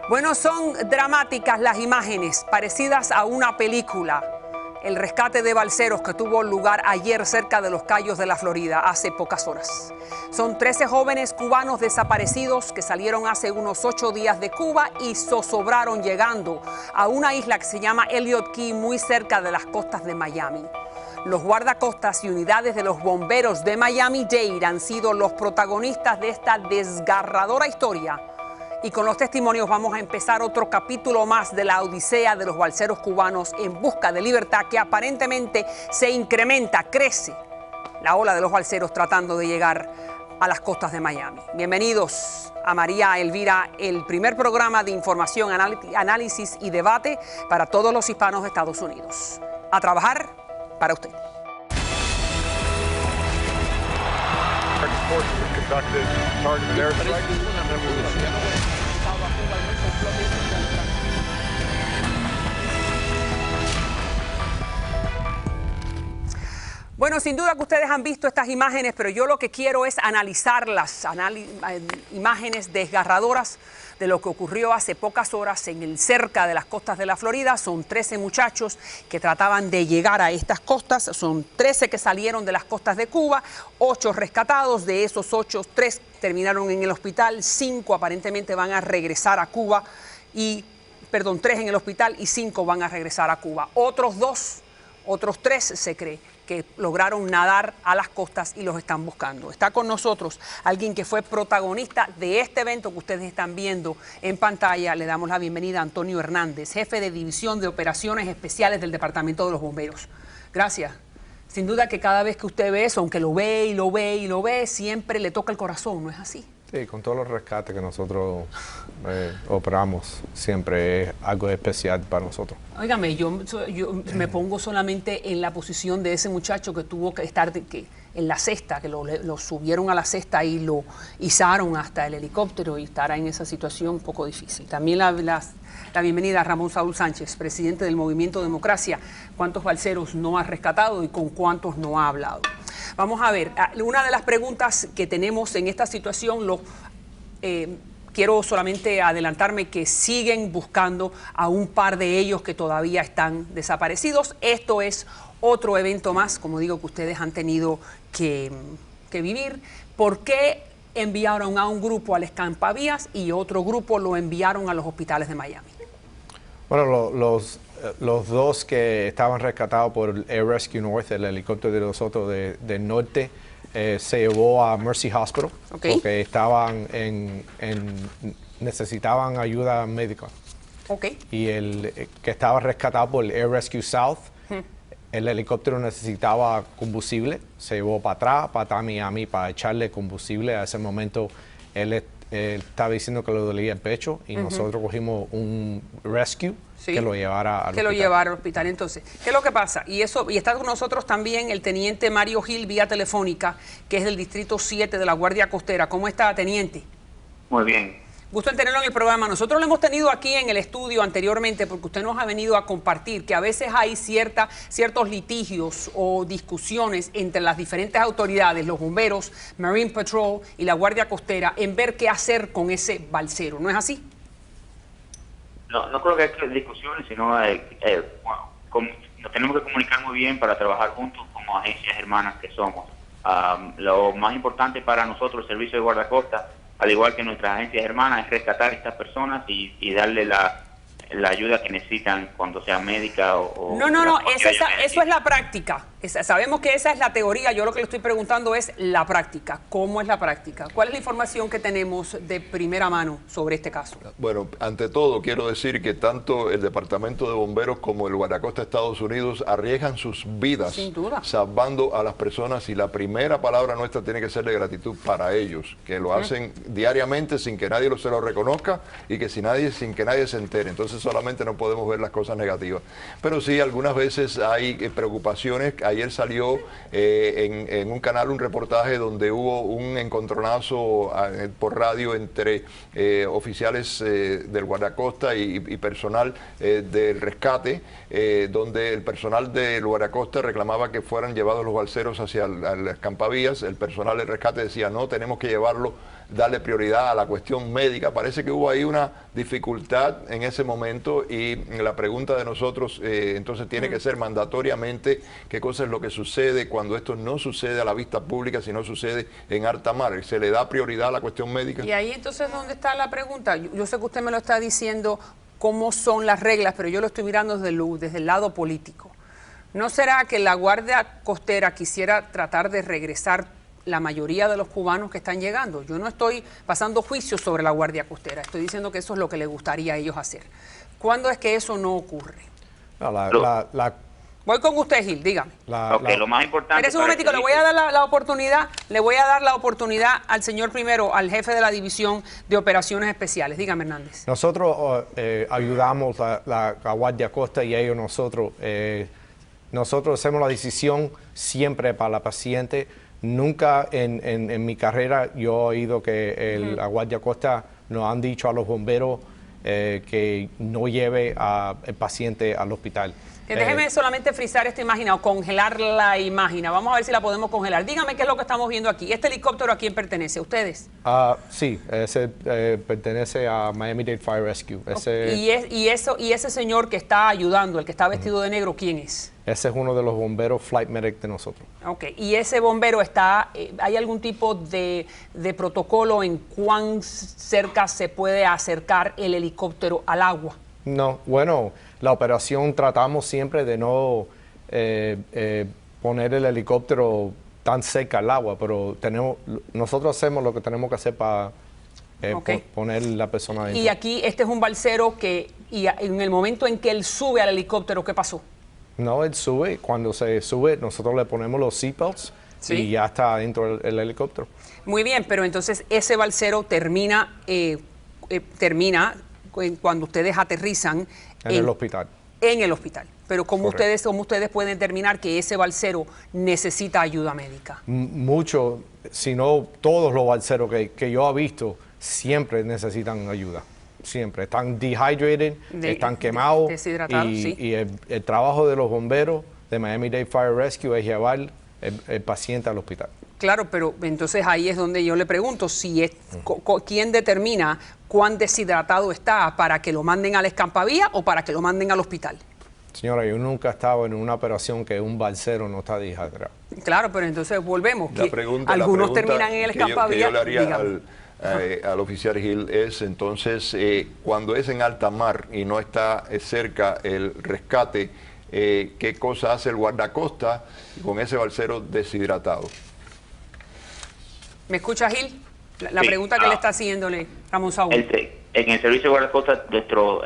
Bueno, son dramáticas las imágenes, parecidas a una película. El rescate de balseros que tuvo lugar ayer cerca de Los Cayos de la Florida, hace pocas horas. Son 13 jóvenes cubanos desaparecidos que salieron hace unos 8 días de Cuba y zozobraron llegando a una isla que se llama Elliott Key, muy cerca de las costas de Miami. Los guardacostas y unidades de los bomberos de Miami-Dade han sido los protagonistas de esta desgarradora historia. Y con los testimonios vamos a empezar otro capítulo más de la odisea de los balseros cubanos en busca de libertad, que aparentemente se incrementa, crece la ola de los balseros tratando de llegar a las costas de Miami. Bienvenidos a María Elvira, el primer programa de información, análisis y debate para todos los hispanos de Estados Unidos. A trabajar para usted. Bueno, sin duda que ustedes han visto estas imágenes, pero yo lo que quiero es analizarlas, imágenes desgarradoras de lo que ocurrió hace pocas horas cerca de las costas de la Florida. Son 13 muchachos que trataban de llegar a estas costas, son 13 que salieron de las costas de Cuba, 8 rescatados, de esos 8, 3 terminaron en el hospital, 5 aparentemente van a regresar a Cuba, 3 en el hospital y 5 van a regresar a Cuba. Otros 3 se cree que lograron nadar a las costas y los están buscando. Está con nosotros alguien que fue protagonista de este evento que ustedes están viendo en pantalla. Le damos la bienvenida a Antonio Hernández, jefe de División de Operaciones Especiales del Departamento de los Bomberos. Gracias. Sin duda que cada vez que usted ve eso, aunque lo ve y lo ve y lo ve, siempre le toca el corazón, ¿no es así? Sí, con todos los rescates que nosotros operamos, siempre es algo especial para nosotros. Óigame, yo me pongo solamente en la posición de ese muchacho que tuvo que estar en la cesta, que lo subieron a la cesta y lo izaron hasta el helicóptero y estar en esa situación un poco difícil. También la bienvenida a Ramón Saúl Sánchez, presidente del Movimiento Democracia. ¿Cuántos balseros no ha rescatado y con cuántos no ha hablado? Vamos a ver, una de las preguntas que tenemos en esta situación, quiero solamente adelantarme que siguen buscando a un par de ellos que todavía están desaparecidos. Esto es otro evento más, como digo, que ustedes han tenido que vivir. ¿Por qué enviaron a un grupo al escampavías y otro grupo lo enviaron a los hospitales de Miami? Bueno, los dos que estaban rescatados por Air Rescue North, el helicóptero de nosotros del norte, se llevó a Mercy Hospital, porque necesitaban ayuda médica. Y el que estaba rescatado por Air Rescue South, el helicóptero necesitaba combustible, se llevó para atrás a Miami para echarle combustible. A ese momento él estaba diciendo que le dolía el pecho y nosotros cogimos un rescue que lo llevara al hospital. Al hospital. Entonces, ¿qué es lo que pasa? Y está con nosotros también el teniente Mario Gil vía telefónica, que es del Distrito 7 de la Guardia Costera. ¿Cómo está, teniente? Muy bien. Gusto en tenerlo en el programa. Nosotros lo hemos tenido aquí en el estudio anteriormente porque usted nos ha venido a compartir que a veces hay ciertos litigios o discusiones entre las diferentes autoridades, los bomberos, Marine Patrol y la Guardia Costera, en ver qué hacer con ese balsero. ¿No es así? No creo que hay discusiones, sino nos tenemos que comunicar muy bien para trabajar juntos como agencias hermanas que somos. Lo más importante para nosotros, el servicio de guardacosta, al igual que nuestras agencias hermanas, es rescatar a estas personas y darle la ayuda que necesitan, cuando sea médica o... No, eso es la práctica. Sabemos que esa es la teoría. Yo lo que le estoy preguntando es la práctica. ¿Cómo es la práctica? ¿Cuál es la información que tenemos de primera mano sobre este caso? Bueno, ante todo quiero decir que tanto el Departamento de Bomberos como el Guardacosta de Estados Unidos arriesgan sus vidas, sin duda, salvando a las personas, y la primera palabra nuestra tiene que ser de gratitud para ellos, que lo hacen diariamente sin que nadie se lo reconozca y que sin que nadie se entere. Entonces solamente no podemos ver las cosas negativas. Pero sí, algunas veces hay preocupaciones. Ayer salió en un canal un reportaje donde hubo un encontronazo por radio entre oficiales del guardacosta y personal del rescate, donde el personal del guardacosta reclamaba que fueran llevados los balseros hacia las campavías. El personal del rescate decía: no, tenemos que llevarlo darle prioridad a la cuestión médica. Parece que hubo ahí una dificultad en ese momento y la pregunta de nosotros entonces tiene que ser mandatoriamente qué cosa es lo que sucede cuando esto no sucede a la vista pública, sino sucede en alta mar. ¿Se le da prioridad a la cuestión médica? Y ahí entonces, ¿dónde está la pregunta? Yo sé que usted me lo está diciendo cómo son las reglas, pero yo lo estoy mirando desde el lado político. ¿No será que la Guardia Costera quisiera tratar de regresar la mayoría de los cubanos que están llegando? Yo no estoy pasando juicios sobre la Guardia Costera, estoy diciendo que eso es lo que les gustaría a ellos hacer. ¿Cuándo es que eso no ocurre? No, Voy con usted, Gil, dígame. Lo más importante... Espera un momentico, le voy a dar la oportunidad al señor primero, al jefe de la División de Operaciones Especiales. Dígame, Hernández. Nosotros ayudamos a la Guardia Costa y ellos nosotros hacemos la decisión siempre para la paciente. Nunca en mi carrera yo he oído que la Guardia Costa nos han dicho a los bomberos que no lleve al paciente al hospital. Déjeme solamente frizar esta imagen o congelar la imagen. Vamos a ver si la podemos congelar. Dígame qué es lo que estamos viendo aquí. ¿Este helicóptero a quién pertenece? ¿A ustedes? Sí, ese pertenece a Miami-Dade Fire Rescue. ¿Y ese señor que está ayudando, el que está vestido de negro, quién es? Ese es uno de los bomberos Flight Medic de nosotros. Ok, ¿y ese bombero hay algún tipo de protocolo en cuán cerca se puede acercar el helicóptero al agua? No, bueno, la operación tratamos siempre de no poner el helicóptero tan cerca al agua, pero nosotros hacemos lo que tenemos que hacer para poner la persona adentro. Y aquí este es un balsero y en el momento en que él sube al helicóptero, ¿qué pasó? No, él sube. Cuando se sube, nosotros le ponemos los seatbelts y ya está dentro del helicóptero. Muy bien, pero entonces ese balsero termina cuando ustedes aterrizan en el hospital. En el hospital. Pero ¿cómo ustedes pueden determinar que ese balsero necesita ayuda médica? Muchos, si no todos los balseros que yo he visto, siempre necesitan ayuda. Siempre. Están dehydrated, están quemados. Deshidratados, y el trabajo de los bomberos de Miami-Dade Fire Rescue es llevar el paciente al hospital. Claro, pero entonces ahí es donde yo le pregunto quién determina cuán deshidratado está para que lo manden al escampavía o para que lo manden al hospital. Señora, yo nunca he estado en una operación que un balsero no está deshidratado. Claro, pero entonces volvemos. Algunos terminan en el escampavía. Yo le haría al oficial Gil es entonces cuando es en alta mar y no está cerca el rescate, ¿qué cosa hace el guardacosta con ese balsero deshidratado? ¿Me escucha, Gil? La pregunta que le está haciéndole Ramón Saúl. En el servicio de guardacosta, nuestros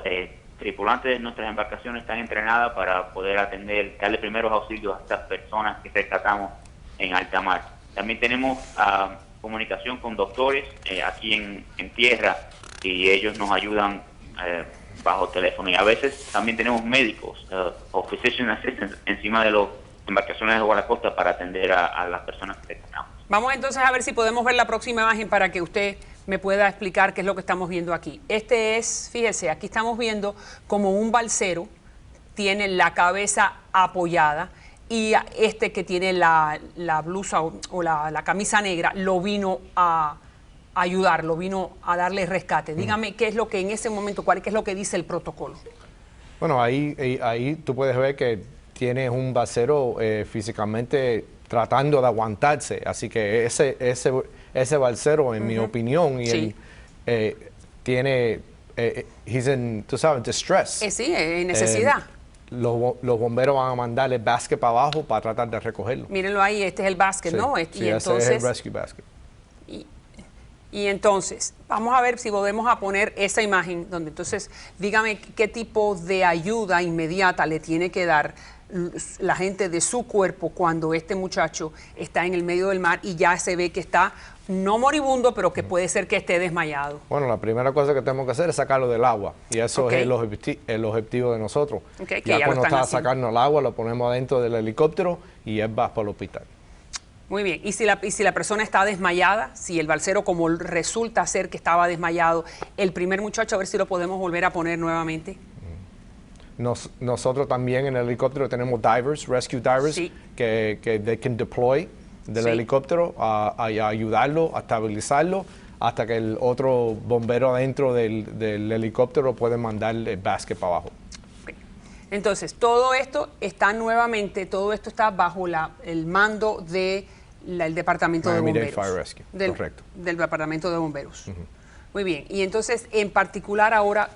tripulantes de nuestras embarcaciones están entrenadas para poder darle primeros auxilios a estas personas que rescatamos en alta mar. También tenemos comunicación con doctores aquí en tierra y ellos nos ayudan bajo teléfono. Y a veces también tenemos médicos o physician assistants encima de las embarcaciones de guardacosta para atender a las personas que rescatamos. Vamos entonces a ver si podemos ver la próxima imagen para que usted me pueda explicar qué es lo que estamos viendo aquí. Fíjese, aquí estamos viendo como un balsero tiene la cabeza apoyada y que tiene la blusa o la camisa negra lo vino a ayudar, lo vino a darle rescate. Dígame qué es lo que en ese momento, qué es lo que dice el protocolo. Bueno, ahí tú puedes ver que tienes un balsero físicamente tratando de aguantarse, así que ese balsero, en mi opinión, tiene, tú sabes, distress. Sí, necesidad. Los bomberos van a mandar el basket para abajo para tratar de recogerlo. Mírenlo ahí, este es el basket, ¿no? Sí, y entonces, ese es el rescue basket. Y entonces, vamos a ver si volvemos a poner esa imagen, donde entonces, dígame qué tipo de ayuda inmediata le tiene que dar la gente de su cuerpo cuando este muchacho está en el medio del mar y ya se ve que está no moribundo, pero que puede ser que esté desmayado. Bueno, la primera cosa que tenemos que hacer es sacarlo del agua y eso es el objetivo de nosotros. Ya cuando está sacando el agua lo ponemos adentro del helicóptero y él va para el hospital. Muy bien, y si la persona está desmayada, si el balsero como resulta ser que estaba desmayado, el primer muchacho, a ver si lo podemos volver a poner nuevamente. Nosotros también en el helicóptero tenemos divers, rescue divers, que they can deploy del helicóptero a ayudarlo, a estabilizarlo, hasta que el otro bombero adentro del helicóptero puede mandar el basket para abajo. Entonces, todo esto está bajo el mando del Departamento de Bomberos. Fire Rescue. Correcto. Del Departamento de Bomberos. Muy bien. Y entonces, en particular ahora,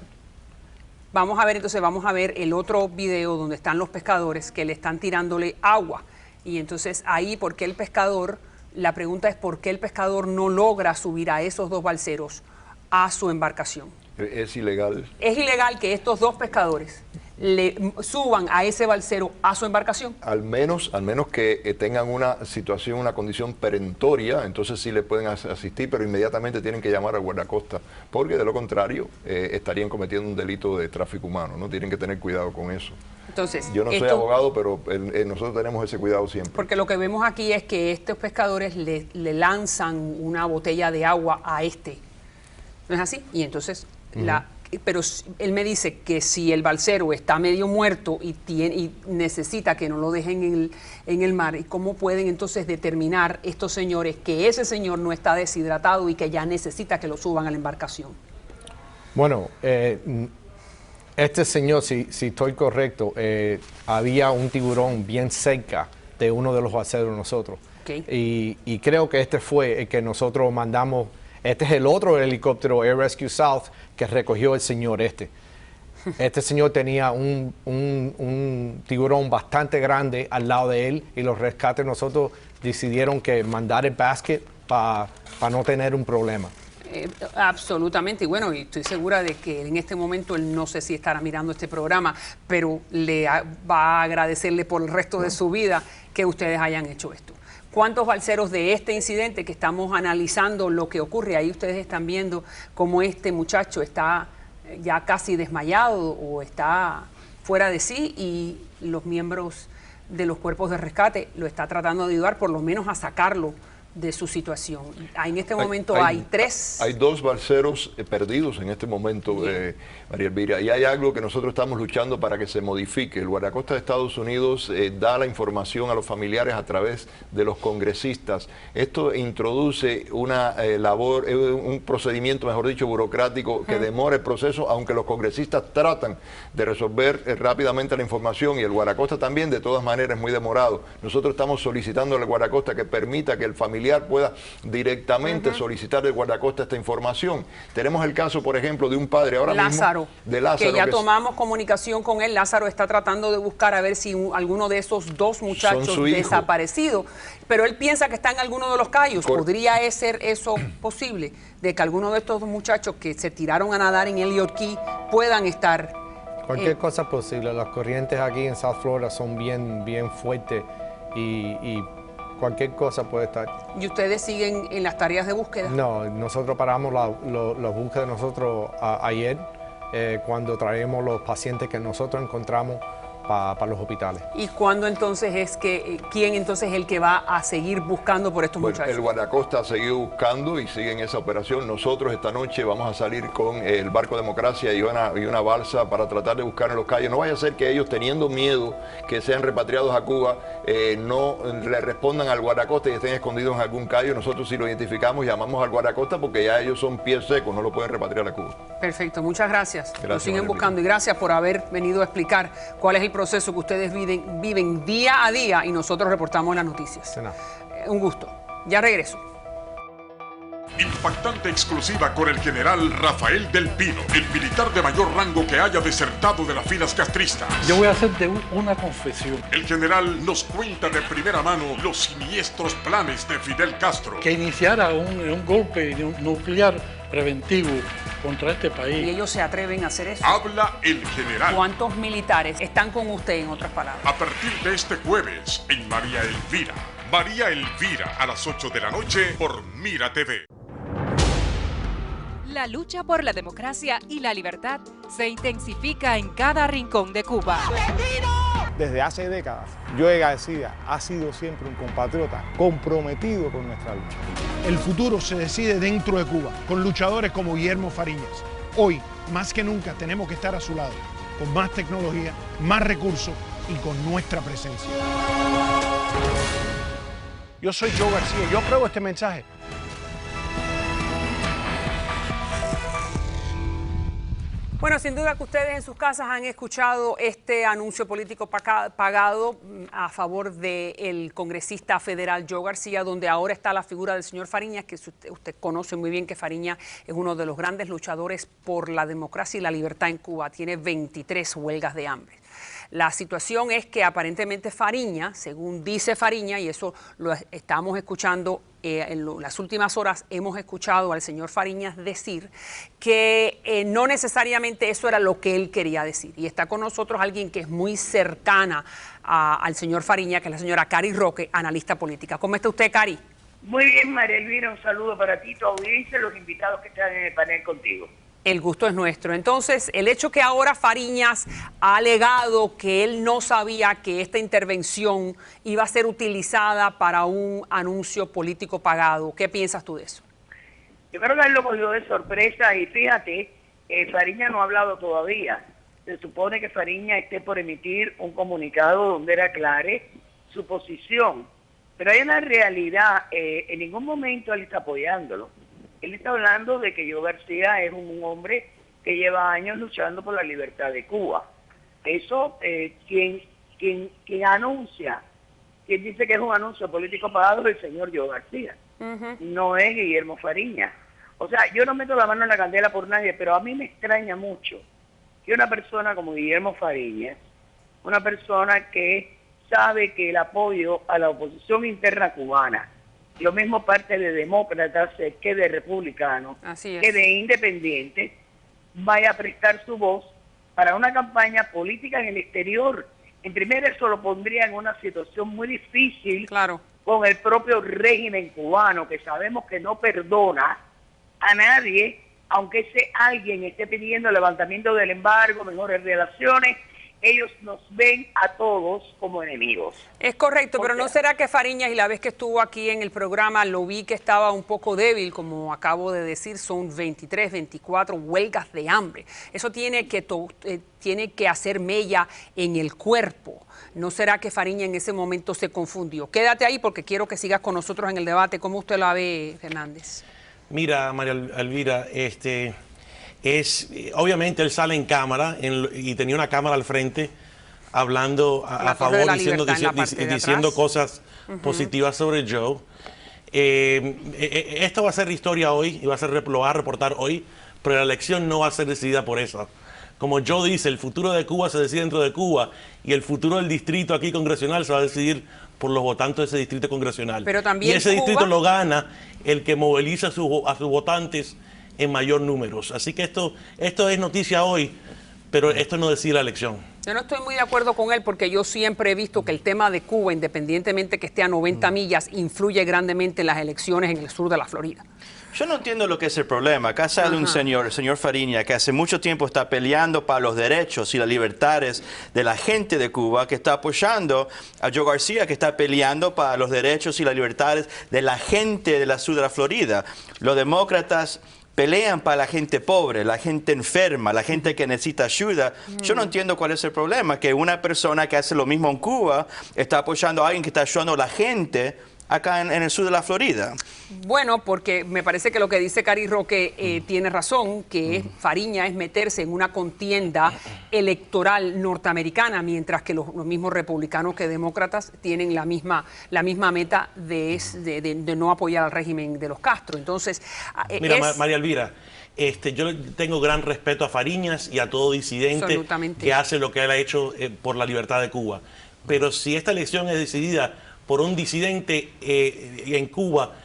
vamos a ver el otro video donde están los pescadores que le están tirándole agua. Y entonces ahí, la pregunta es por qué el pescador no logra subir a esos dos balseros a su embarcación. Es ilegal. Es ilegal que estos dos pescadores le suban a ese balsero a su embarcación. Al menos que tengan una situación, una condición perentoria, entonces sí le pueden asistir, pero inmediatamente tienen que llamar al guardacosta, porque de lo contrario estarían cometiendo un delito de tráfico humano, ¿no? Tienen que tener cuidado con eso. Entonces, yo no soy abogado, pero nosotros tenemos ese cuidado siempre. Porque lo que vemos aquí es que estos pescadores le lanzan una botella de agua a este. ¿No es así? Y entonces, pero él me dice que si el balsero está medio muerto y necesita que no lo dejen en el mar, ¿cómo pueden entonces determinar estos señores que ese señor no está deshidratado y que ya necesita que lo suban a la embarcación? Bueno, este señor, si estoy correcto, había un tiburón bien cerca de uno de los balseros de nosotros. Okay. Y creo que este fue el que nosotros mandamos. Este es el otro helicóptero Air Rescue South que recogió el señor este. Este señor tenía un tiburón bastante grande al lado de él y los rescates nosotros decidieron que mandar el basket para no tener un problema. Absolutamente, y bueno, y estoy segura de que en este momento él no sé si estará mirando este programa, pero va a agradecerle por el resto de su vida que ustedes hayan hecho esto. ¿Cuántos balseros de este incidente que estamos analizando lo que ocurre? Ahí ustedes están viendo cómo este muchacho está ya casi desmayado o está fuera de sí y los miembros de los cuerpos de rescate lo está tratando de ayudar por lo menos a sacarlo de su situación. En este momento hay tres. Hay dos balseros perdidos en este momento, María Elvira, y hay algo que nosotros estamos luchando para que se modifique. El guardacosta de Estados Unidos da la información a los familiares a través de los congresistas. Esto introduce una labor, un procedimiento, mejor dicho, burocrático que demora el proceso, aunque los congresistas tratan de resolver rápidamente la información y el guardacosta también, de todas maneras, es muy demorado. Nosotros estamos solicitando al guardacosta que permita que el familiar pueda directamente solicitar del guardacosta esta información. Tenemos el caso, por ejemplo, de un padre ahora Lázaro, mismo, de Lázaro, que ya tomamos comunicación con él. Lázaro está tratando de buscar a ver si alguno de esos dos muchachos desaparecidos, pero él piensa que está en alguno de los cayos. ¿Podría ser eso posible? De que alguno de estos dos muchachos que se tiraron a nadar en Elliott Key puedan estar... Cualquier cosa es posible. Las corrientes aquí en South Florida son bien fuertes y cualquier cosa puede estar. ¿Y ustedes siguen en las tareas de búsqueda? No, nosotros paramos la búsqueda de nosotros ayer cuando traemos los pacientes que nosotros encontramos para los hospitales. ¿Y cuándo entonces quién entonces es el que va a seguir buscando por estos muchachos? El guardacosta ha seguido buscando y sigue en esa operación. Nosotros esta noche vamos a salir con el barco Democracia y una balsa para tratar de buscar en los cayos. No vaya a ser que ellos, teniendo miedo que sean repatriados a Cuba, no le respondan al guardacosta y estén escondidos en algún cayo. Nosotros, si lo identificamos, llamamos al guardacosta porque ya ellos son pies secos, no lo pueden repatriar a Cuba. Perfecto, muchas gracias. Lo siguen buscando y gracias por haber venido a explicar cuál es el proceso que ustedes viven día a día y nosotros reportamos las noticias. Un gusto. Ya regreso. Impactante exclusiva con el general Rafael del Pino, el militar de mayor rango que haya desertado de las filas castristas. Yo voy a hacerte una confesión. El general nos cuenta de primera mano los siniestros planes de Fidel Castro. Que iniciara un golpe nuclear preventivo contra este país. ¿Y ellos se atreven a hacer eso? Habla el general. ¿Cuántos militares están con usted, en otras palabras? A partir de este jueves en María Elvira. María Elvira a las 8 de la noche por Mira TV. La lucha por la democracia y la libertad se intensifica en cada rincón de Cuba. Desde hace décadas, Joe García ha sido siempre un compatriota comprometido con nuestra lucha. El futuro se decide dentro de Cuba, con luchadores como Guillermo Fariñas. Hoy, más que nunca, tenemos que estar a su lado, con más tecnología, más recursos y con nuestra presencia. Yo soy Joe García, yo apruebo este mensaje. Bueno, sin duda que ustedes en sus casas han escuchado este anuncio político pagado a favor del congresista federal Joe García, donde ahora está la figura del señor Fariñas, que usted conoce muy bien que Fariñas es uno de los grandes luchadores por la democracia y la libertad en Cuba. Tiene 23 huelgas de hambre. La situación es que aparentemente Fariñas, según dice Fariñas, y eso lo estamos escuchando en las últimas horas, hemos escuchado al señor Fariñas decir que no necesariamente eso era lo que él quería decir. Y está con nosotros alguien que es muy cercana al señor Fariñas, que es la señora Cari Roque, analista política. ¿Cómo está usted, Cari? Muy bien, María Elvira, un saludo para ti, tu audiencia y los invitados que están en el panel contigo. El gusto es nuestro. Entonces, el hecho que ahora Fariñas ha alegado que él no sabía que esta intervención iba a ser utilizada para un anuncio político pagado, ¿qué piensas tú de eso? Yo creo que él lo cogió de sorpresa y fíjate, Fariñas no ha hablado todavía. Se supone que Fariñas esté por emitir un comunicado donde él aclare su posición. Pero hay una realidad, en ningún momento él está apoyándolo. Él está hablando de que Joe García es un hombre que lleva años luchando por la libertad de Cuba. Eso, quien anuncia, quien dice que es un anuncio político pagado es el señor Joe García, no es Guillermo Fariñas. O sea, yo no meto la mano en la candela por nadie, pero a mí me extraña mucho que una persona como Guillermo Fariñas, una persona que sabe que el apoyo a la oposición interna cubana, lo mismo parte de demócratas que de republicanos, que de independientes, vaya a prestar su voz para una campaña política en el exterior. En primer, eso lo pondría en una situación muy difícil con el propio régimen cubano, que sabemos que no perdona a nadie, aunque ese alguien esté pidiendo el levantamiento del embargo, mejores relaciones. Ellos nos ven a todos como enemigos. Es correcto, pero ¿no será que Fariñas, y la vez que estuvo aquí en el programa, lo vi que estaba un poco débil, como acabo de decir, son 23, 24 huelgas de hambre? Eso tiene que hacer mella en el cuerpo. ¿No será que Fariñas en ese momento se confundió? Quédate ahí porque quiero que sigas con nosotros en el debate. ¿Cómo usted la ve, Fernández? Mira, María Elvira, obviamente él sale en cámara y tenía una cámara al frente hablando a favor, diciendo cosas positivas sobre Joe. Esto va a ser historia hoy y lo va a reportar hoy, pero la elección no va a ser decidida por eso. Como Joe dice, el futuro de Cuba se decide dentro de Cuba y el futuro del distrito aquí congresional se va a decidir por los votantes de ese distrito congresional. Pero también y ese distrito lo gana el que moviliza a sus votantes en mayor números. Así que esto es noticia hoy, pero esto no decide la elección. Yo no estoy muy de acuerdo con él porque yo siempre he visto que el tema de Cuba, independientemente que esté a 90 millas, influye grandemente en las elecciones en el sur de la Florida. Yo no entiendo lo que es el problema. Acá sale un señor, el señor Fariñas, que hace mucho tiempo está peleando para los derechos y las libertades de la gente de Cuba, que está apoyando a Joe García, que está peleando para los derechos y las libertades de la gente de la sur de la Florida. Los demócratas pelean para la gente pobre, la gente enferma, la gente que necesita ayuda. Yo no entiendo cuál es el problema, que una persona que hace lo mismo en Cuba está apoyando a alguien que está ayudando a la gente acá en el sur de la Florida. Bueno, porque me parece que lo que dice Cari Roque tiene razón, que Fariñas es meterse en una contienda electoral norteamericana, mientras que los mismos republicanos que demócratas tienen la misma meta de no apoyar al régimen de los Castro. Entonces, mira, María Elvira, yo tengo gran respeto a Fariñas y a todo disidente que hace lo que él ha hecho por la libertad de Cuba. Pero si esta elección es decidida por un disidente en Cuba,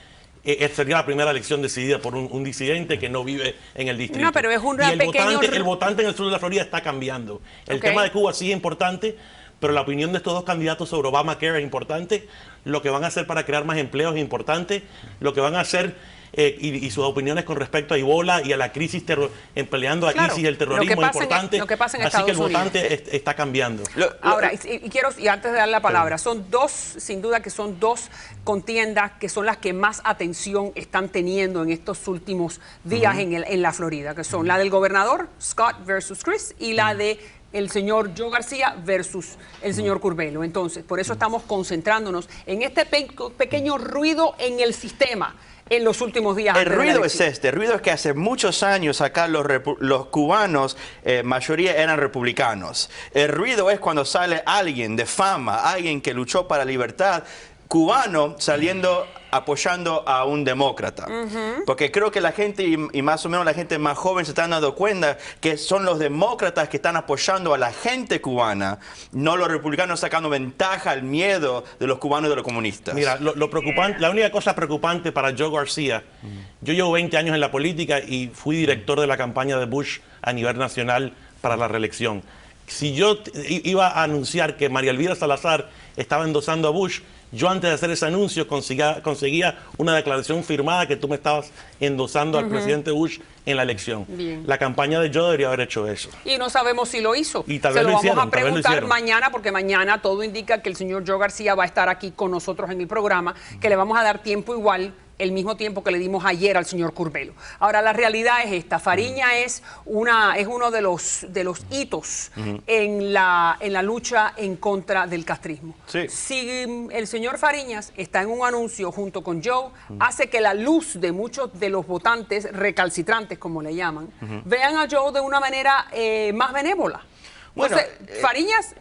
sería la primera elección decidida por un disidente que no vive en el distrito. No, pero es un el votante en el sur de la Florida está cambiando. El tema de Cuba sí es importante, pero la opinión de estos dos candidatos sobre Obamacare es importante. Lo que van a hacer para crear más empleos es importante. Lo que van a hacer y sus opiniones con respecto a Ebola y a la crisis peleando la crisis del terrorismo es importante. Así que el votante está cambiando. Ahora, y antes de dar la palabra, sin duda que son dos contiendas que son las que más atención están teniendo en estos últimos días en la Florida, que son la del gobernador, Scott versus Chris, y la de el señor Joe García versus el señor Curbelo. Entonces, por eso estamos concentrándonos en este pequeño ruido en el sistema. en los últimos días. El ruido es el ruido es que hace muchos años acá los cubanos, mayoría eran republicanos. El ruido es cuando sale alguien de fama, alguien que luchó para la libertad, cubano saliendo apoyando a un demócrata. Porque creo que la gente, y más o menos la gente más joven, se están dando cuenta que son los demócratas que están apoyando a la gente cubana, no los republicanos sacando ventaja al miedo de los cubanos y de los comunistas. Mira, lo preocupante, la única cosa preocupante para Joe García, yo llevo 20 años en la política y fui director de la campaña de Bush a nivel nacional para la reelección. Si yo iba a anunciar que María Elvira Salazar estaba endosando a Bush, yo antes de hacer ese anuncio conseguía una declaración firmada que tú me estabas endosando al presidente Bush en la elección. Bien. La campaña de Joe debería haber hecho eso. Y no sabemos si lo hizo. Y tal Se vez lo lo vamos hicieron, a tal vez lo preguntar hicieron. mañana, porque mañana todo indica que el señor Joe García va a estar aquí con nosotros en el programa, que le vamos a dar tiempo igual, el mismo tiempo que le dimos ayer al señor Curbelo. Ahora, la realidad es esta. Fariña es uno de los hitos en la lucha en contra del castrismo. Sí. Si el señor Fariñas está en un anuncio junto con Joe, hace que la luz de muchos de los votantes recalcitrantes, como le llaman, vean a Joe de una manera más benévola. Bueno, Entonces, Fariñas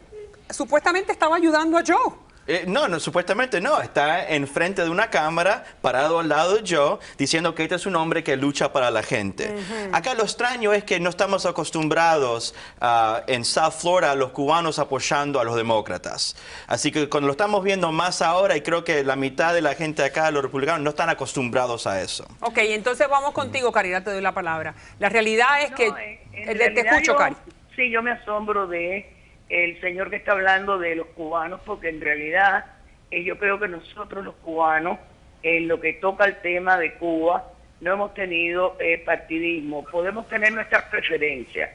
supuestamente estaba ayudando a Joe. No, supuestamente no. Está enfrente de una cámara, parado al lado de Joe, diciendo que este es un hombre que lucha para la gente. Acá lo extraño es que no estamos acostumbrados en South Florida a los cubanos apoyando a los demócratas. Así que cuando lo estamos viendo más ahora, y creo que la mitad de la gente acá, los republicanos, no están acostumbrados a eso. Ok, entonces vamos contigo, Caridad, te doy la palabra. La realidad es que... en te realidad escucho, Cari. Sí, yo me asombro de el señor que está hablando de los cubanos, porque en realidad yo creo que nosotros los cubanos, en lo que toca el tema de Cuba, no hemos tenido partidismo. Podemos tener nuestras preferencias,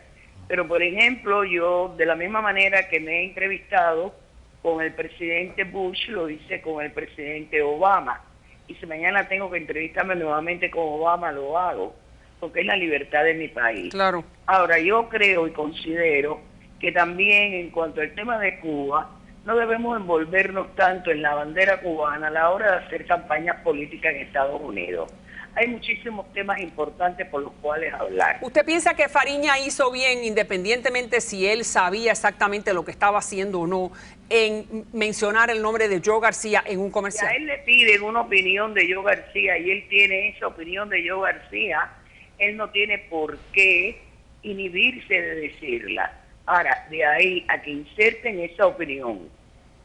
pero por ejemplo yo, de la misma manera que me he entrevistado con el presidente Bush, lo hice con el presidente Obama, y si mañana tengo que entrevistarme nuevamente con Obama, lo hago, porque es la libertad de mi país. Claro. Ahora, yo creo y considero que también en cuanto al tema de Cuba, no debemos envolvernos tanto en la bandera cubana a la hora de hacer campañas políticas en Estados Unidos. Hay muchísimos temas importantes por los cuales hablar. ¿Usted piensa que Fariña hizo bien, independientemente si él sabía exactamente lo que estaba haciendo o no, en mencionar el nombre de Joe García en un comercial? Si a él le piden una opinión de Joe García y él tiene esa opinión de Joe García, él no tiene por qué inhibirse de decirla. Ahora, de ahí a que inserten esa opinión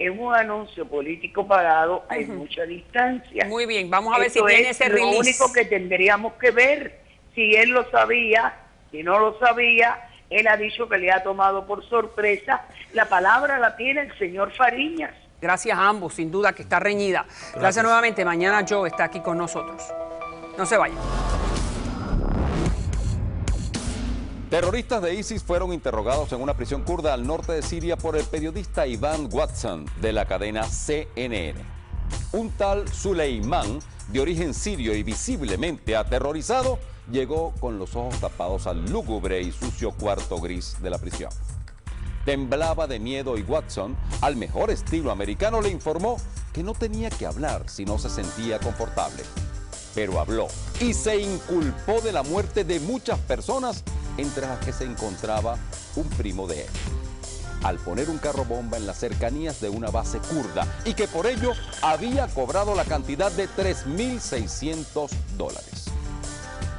en un anuncio político pagado, hay mucha distancia. Muy bien, vamos a ver Eso si tiene es ese release. lo único que tendríamos que ver. Si él lo sabía, si no lo sabía, él ha dicho que le ha tomado por sorpresa. La palabra la tiene el señor Fariñas. Gracias a ambos, sin duda que está reñida. Gracias nuevamente. Mañana Joe está aquí con nosotros. No se vayan. Terroristas de ISIS fueron interrogados en una prisión kurda al norte de Siria por el periodista Ivan Watson de la cadena CNN. Un tal Suleimán, de origen sirio y visiblemente aterrorizado, llegó con los ojos tapados al lúgubre y sucio cuarto gris de la prisión. Temblaba de miedo y Watson, al mejor estilo americano, le informó que no tenía que hablar si no se sentía confortable. Pero habló y se inculpó de la muerte de muchas personas, entre las que se encontraba un primo de él, al poner un carro bomba en las cercanías de una base kurda y que por ello había cobrado la cantidad de $3.600.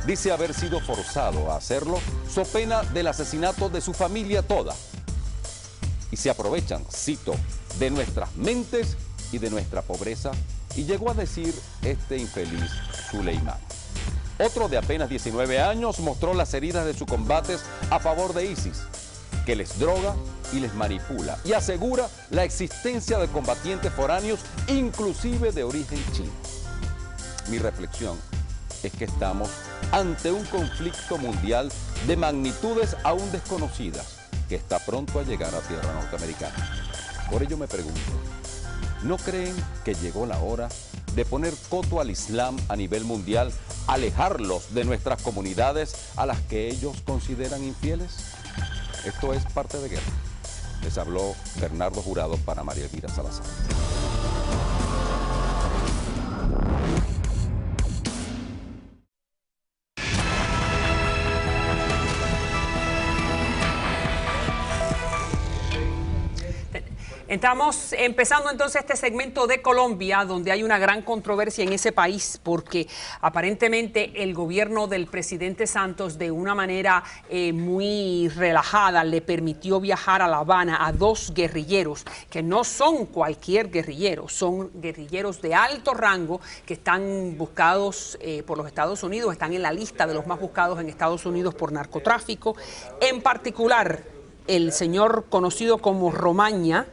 Dice haber sido forzado a hacerlo so pena del asesinato de su familia toda. Y se aprovechan, cito, de nuestras mentes y de nuestra pobreza, y llegó a decir este infeliz Suleimán. Otro de apenas 19 años mostró las heridas de sus combates a favor de ISIS, que les droga y les manipula y asegura la existencia de combatientes foráneos, inclusive de origen chino. Mi reflexión es que estamos ante un conflicto mundial de magnitudes aún desconocidas que está pronto a llegar a tierra norteamericana. Por ello me pregunto, ¿no creen que llegó la hora de poner coto al Islam a nivel mundial, alejarlos de nuestras comunidades a las que ellos consideran infieles? Esto es Parte de Guerra. Les habló Bernardo Jurado para María Elvira Salazar. Estamos empezando entonces este segmento de Colombia, donde hay una gran controversia en ese país, porque aparentemente el gobierno del presidente Santos, de una manera muy relajada, le permitió viajar a La Habana a 2 guerrilleros, que no son cualquier guerrillero, son guerrilleros de alto rango que están buscados por los Estados Unidos, están en la lista de los más buscados en Estados Unidos por narcotráfico. En particular, el señor conocido como Romaña,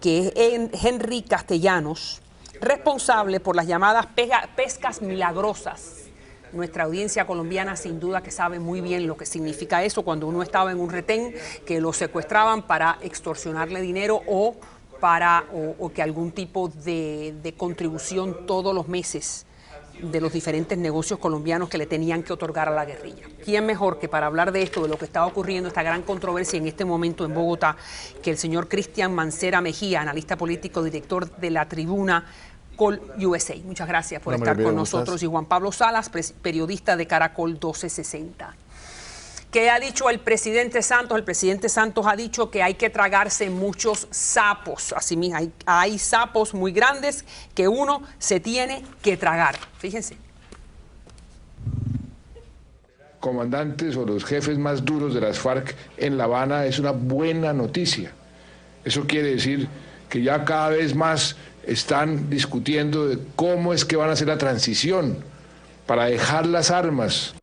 que es Henry Castellanos, responsable por las llamadas pescas milagrosas. Nuestra audiencia colombiana sin duda que sabe muy bien lo que significa eso cuando uno estaba en un retén, que lo secuestraban para extorsionarle dinero o que algún tipo de contribución todos los meses de los diferentes negocios colombianos que le tenían que otorgar a la guerrilla. ¿Quién mejor que para hablar de esto, de lo que está ocurriendo, esta gran controversia en este momento en Bogotá, que el señor Cristian Mancera Mejía, analista político, director de la tribuna Col USA? Muchas gracias por estar con nosotros. Y Juan Pablo Salas, periodista de Caracol 1260. ¿Qué ha dicho el presidente Santos? El presidente Santos ha dicho que hay que tragarse muchos sapos. Así mismo, hay sapos muy grandes que uno se tiene que tragar. Fíjense. Comandantes o los jefes más duros de las FARC en La Habana es una buena noticia. Eso quiere decir que ya cada vez más están discutiendo de cómo es que van a hacer la transición para dejar las armas.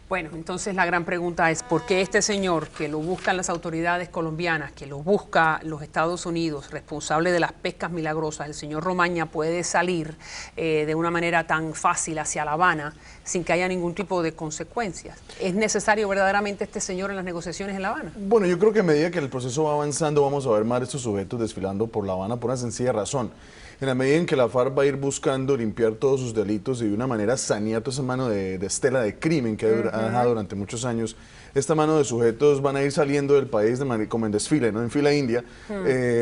Bueno, entonces la gran pregunta es ¿por qué este señor, que lo buscan las autoridades colombianas, que lo busca los Estados Unidos, responsable de las pescas milagrosas, el señor Romaña, puede salir de una manera tan fácil hacia La Habana sin que haya ningún tipo de consecuencias? ¿Es necesario verdaderamente este señor en las negociaciones en La Habana? Bueno, yo creo que a medida que el proceso va avanzando vamos a ver más de estos sujetos desfilando por La Habana por una sencilla razón. En la medida en que la FARC va a ir buscando limpiar todos sus delitos y de una manera sanear toda esa mano de estela de crimen que ha dejado durante muchos años, esta mano de sujetos van a ir saliendo del país como en desfile, ¿no? En fila india,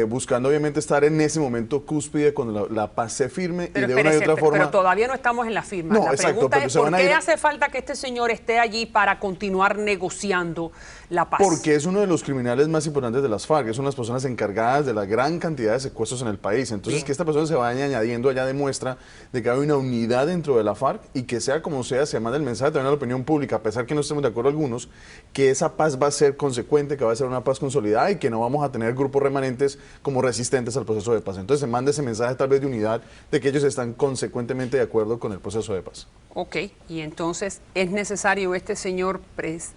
buscando obviamente estar en ese momento cúspide cuando la paz se firme y de una y otra forma... Pero todavía no estamos en la firma. No, la exacto, pregunta es ¿por qué hace falta que este señor esté allí para continuar negociando la paz? Porque es uno de los criminales más importantes de las FARC, es una de las personas encargadas de la gran cantidad de secuestros en el país. Entonces, que esta persona se vaya añadiendo allá demuestra de que hay una unidad dentro de la FARC y que sea como sea, se manda el mensaje también a la opinión pública, a pesar que no estemos de acuerdo algunos, que esa paz va a ser consecuente, que va a ser una paz consolidada y que no vamos a tener grupos remanentes como resistentes al proceso de paz. Entonces se manda ese mensaje tal vez de unidad, de que ellos están consecuentemente de acuerdo con el proceso de paz. Ok, y entonces, ¿es necesario este señor, es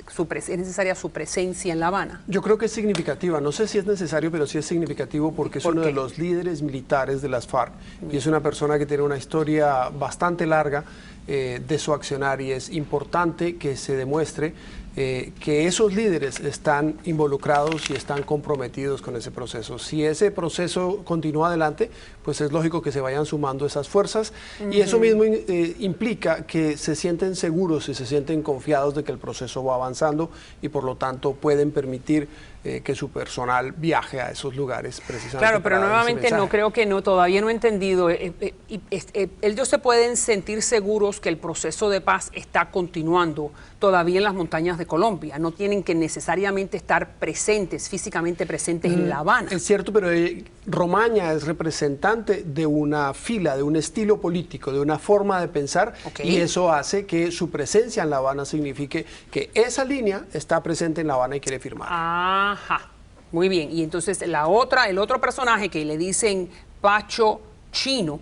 necesaria su presencia en La Habana? Yo creo que es significativa, no sé si es necesario, pero sí es significativo porque es uno de los líderes militares de las FARC y es una persona que tiene una historia bastante larga de su accionar y es importante que se demuestre que esos líderes están involucrados y están comprometidos con ese proceso. Si ese proceso continúa adelante, pues es lógico que se vayan sumando esas fuerzas y eso mismo implica que se sienten seguros y se sienten confiados de que el proceso va avanzando y por lo tanto pueden permitir que su personal viaje a esos lugares precisamente. Claro, pero nuevamente no creo que todavía no he entendido. Ellos se pueden sentir seguros que el proceso de paz está continuando todavía en las montañas de Colombia. No tienen que necesariamente estar presentes, físicamente presentes en La Habana. Es cierto, pero Romaña es representante de una fila, de un estilo político, de una forma de pensar y eso hace que su presencia en La Habana signifique que esa línea está presente en La Habana y quiere firmar. Ajá, muy bien. Y entonces el otro personaje que le dicen Pacho Chino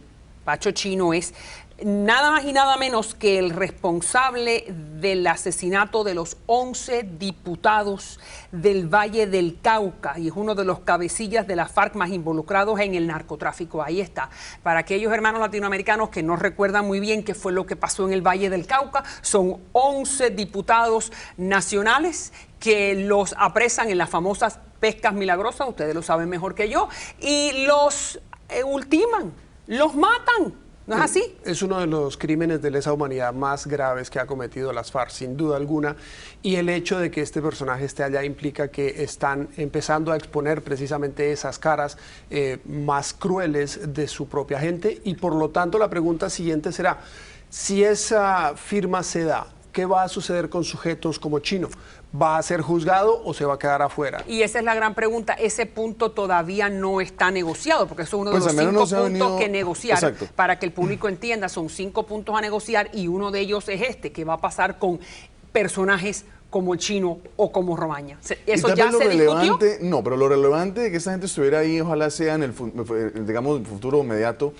es nada más y nada menos que el responsable del asesinato de los 11 diputados del Valle del Cauca y es uno de los cabecillas de la FARC más involucrados en el narcotráfico. Ahí está. Para aquellos hermanos latinoamericanos que no recuerdan muy bien qué fue lo que pasó en el Valle del Cauca, son 11 diputados nacionales que los apresan en las famosas pescas milagrosas, ustedes lo saben mejor que yo, y los ultiman, los matan. ¿No es así? Es uno de los crímenes de lesa humanidad más graves que ha cometido las FARC, sin duda alguna, y el hecho de que este personaje esté allá implica que están empezando a exponer precisamente esas caras más crueles de su propia gente y por lo tanto la pregunta siguiente será, si esa firma se da, ¿qué va a suceder con sujetos como Chino? ¿Va a ser juzgado o se va a quedar afuera? Y esa es la gran pregunta. Ese punto todavía no está negociado, porque eso es uno de Pues los 5 puntos venido... que negociar. Exacto. Para que el público entienda, son 5 puntos a negociar y uno de ellos es este, que va a pasar con personajes como Chino o como Romaña. ¿Eso ya se discutió? No, pero lo relevante de que esta gente estuviera ahí, ojalá sea en el, digamos, futuro inmediato,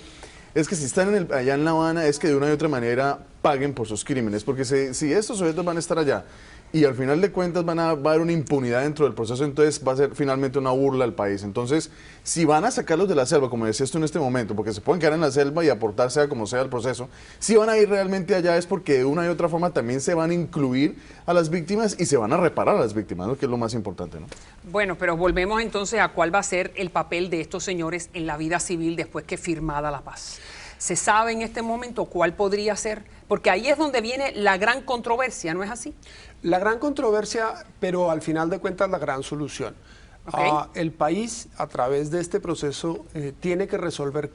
es que si están allá en La Habana, es que de una u otra manera paguen por sus crímenes, porque si estos sujetos van a estar allá y al final de cuentas va a haber una impunidad dentro del proceso, entonces va a ser finalmente una burla al país. Entonces, si van a sacarlos de la selva, como decías tú en este momento, porque se pueden quedar en la selva y aportar sea como sea el proceso, si van a ir realmente allá es porque de una y otra forma también se van a incluir a las víctimas y se van a reparar a las víctimas, ¿no? Que es lo más importante, ¿no? Bueno, pero volvemos entonces a cuál va a ser el papel de estos señores en la vida civil después que firmada la paz. ¿Se sabe en este momento cuál podría ser? Porque ahí es donde viene la gran controversia, ¿no es así? La gran controversia, pero al final de cuentas la gran solución. Okay. El país, a través de este proceso, tiene que resolver